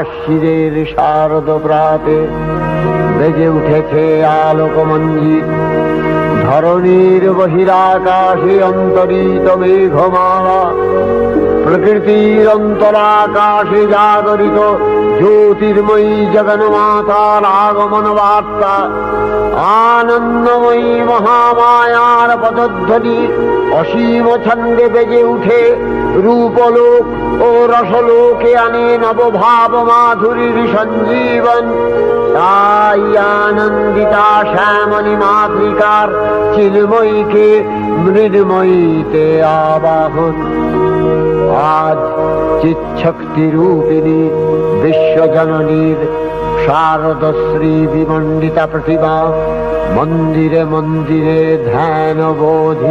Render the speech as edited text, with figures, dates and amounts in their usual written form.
আশ্বিরের শারদ প্রাতে বেজে উঠেছে আলোকমঞ্জিত। ধরণীর বহিরাকাশে অন্তরিত মেঘমালা, প্রকৃতির অন্তরাকাশে জাগরিত জ্যোতির্ময়ী জগন্মাতার আগমন বার্তা। আনন্দময়ী মহামায়ার পদধ্বনি অসীম ছন্দে বেজে উঠে রূপলোক ও রসলোকে আনে নবভাব মাধুরীর সঞ্জীবন। তাই আনন্দিতা শ্যামলী মাতৃকার চিন্ময়ীকে মৃন্ময়ীতে আবাহন। আজ চিৎশক্তি রূপিণী বিশ্বজননীর শারদশ্রী বিমণ্ডিতা প্রতিমা মন্দিরে মন্দিরে ধ্যান বোধি।